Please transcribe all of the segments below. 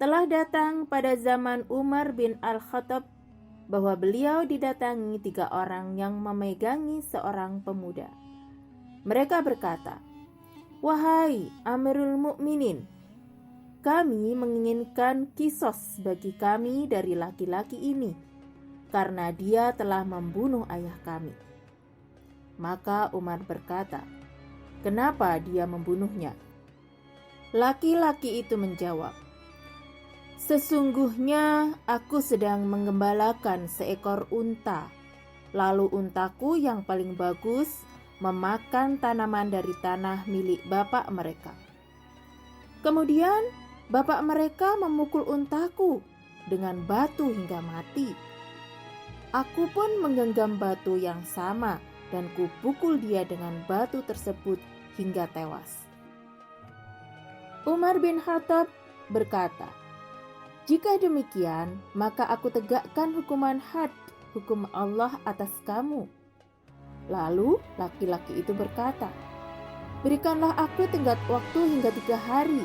Telah datang pada zaman Umar bin Al-Khattab bahwa beliau didatangi 3 orang yang memegangi seorang pemuda. Mereka berkata, "Wahai Amirul Mukminin, kami menginginkan kisos bagi kami dari laki-laki ini, karena dia telah membunuh ayah kami." Maka Umar berkata, "Kenapa dia membunuhnya?" Laki-laki itu menjawab, "Sesungguhnya aku sedang menggembalakan seekor unta. Lalu untaku yang paling bagus memakan tanaman dari tanah milik bapak mereka. Kemudian bapak mereka memukul untaku dengan batu hingga mati. Aku pun menggenggam batu yang sama dan kupukul dia dengan batu tersebut hingga tewas." Umar bin Khattab berkata, "Jika demikian, maka aku tegakkan hukuman had, hukum Allah atas kamu." Lalu laki-laki itu berkata, "Berikanlah aku tenggat waktu hingga 3 hari.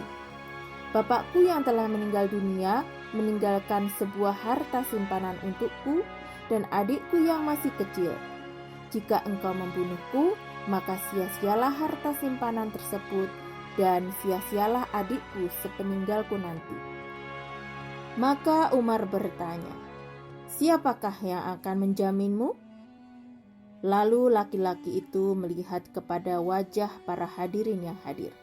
Bapakku yang telah meninggal dunia meninggalkan sebuah harta simpanan untukku dan adikku yang masih kecil. Jika engkau membunuhku, maka sia-sialah harta simpanan tersebut dan sia-sialah adikku sepeninggalku nanti." Maka Umar bertanya, "Siapakah yang akan menjaminmu?" Lalu laki-laki itu melihat kepada wajah para hadirin yang hadir.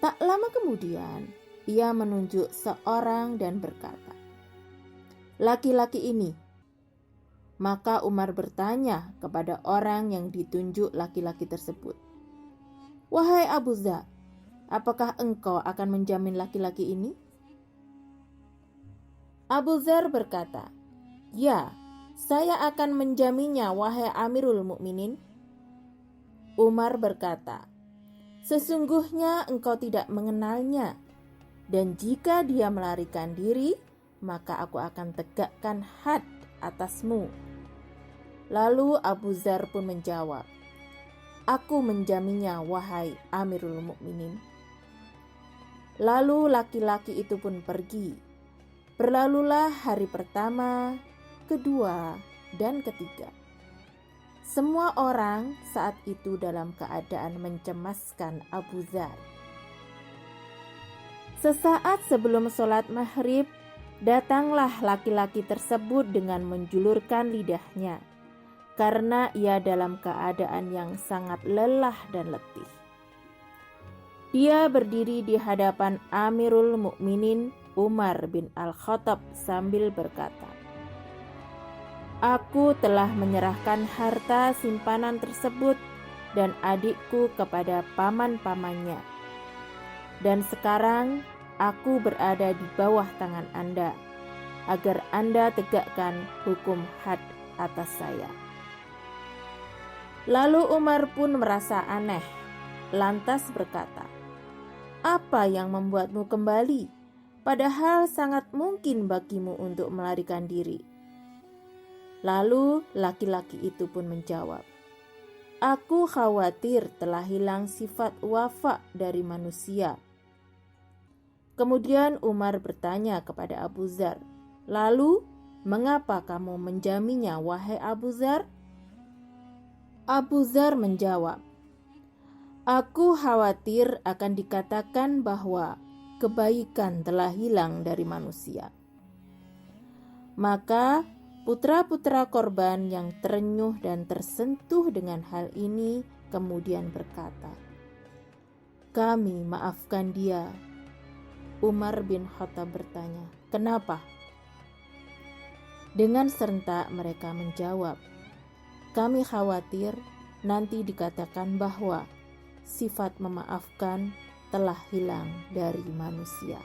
Tak lama kemudian, ia menunjuk seorang dan berkata, "Laki-laki ini." Maka Umar bertanya kepada orang yang ditunjuk laki-laki tersebut, "Wahai Abu Dzar, apakah engkau akan menjamin laki-laki ini?" Abu Dzar berkata, "Ya, saya akan menjaminnya, wahai Amirul Mukminin." Umar berkata, "Sesungguhnya engkau tidak mengenalnya, dan jika dia melarikan diri, maka aku akan tegakkan had atasmu." Lalu Abu Dzar pun menjawab, "Aku menjaminnya, wahai Amirul Mukminin." Lalu laki-laki itu pun pergi. Berlalulah hari pertama, kedua, dan ketiga. Semua orang saat itu dalam keadaan mencemaskan Abu Dzar. Sesaat sebelum sholat maghrib, datanglah laki-laki tersebut dengan menjulurkan lidahnya, karena ia dalam keadaan yang sangat lelah dan letih. Dia berdiri di hadapan Amirul Mukminin Umar bin Al-Khattab sambil berkata, "Aku telah menyerahkan harta simpanan tersebut dan adikku kepada paman-pamannya. Dan sekarang aku berada di bawah tangan Anda, agar Anda tegakkan hukum had atas saya." Lalu Umar pun merasa aneh, lantas berkata, "Apa yang membuatmu kembali? Padahal sangat mungkin bagimu untuk melarikan diri." Lalu laki-laki itu pun menjawab, "Aku khawatir telah hilang sifat wafa dari manusia." Kemudian Umar bertanya kepada Abu Dzar, "Lalu, mengapa kamu menjaminnya, wahai Abu Dzar?" Abu Dzar menjawab, "Aku khawatir akan dikatakan bahwa kebaikan telah hilang dari manusia." Maka putra-putra korban yang terenyuh dan tersentuh dengan hal ini kemudian berkata, "Kami maafkan dia." Umar bin Khattab bertanya, "Kenapa?" Dengan serentak mereka menjawab, "Kami khawatir nanti dikatakan bahwa sifat memaafkan telah hilang dari manusia."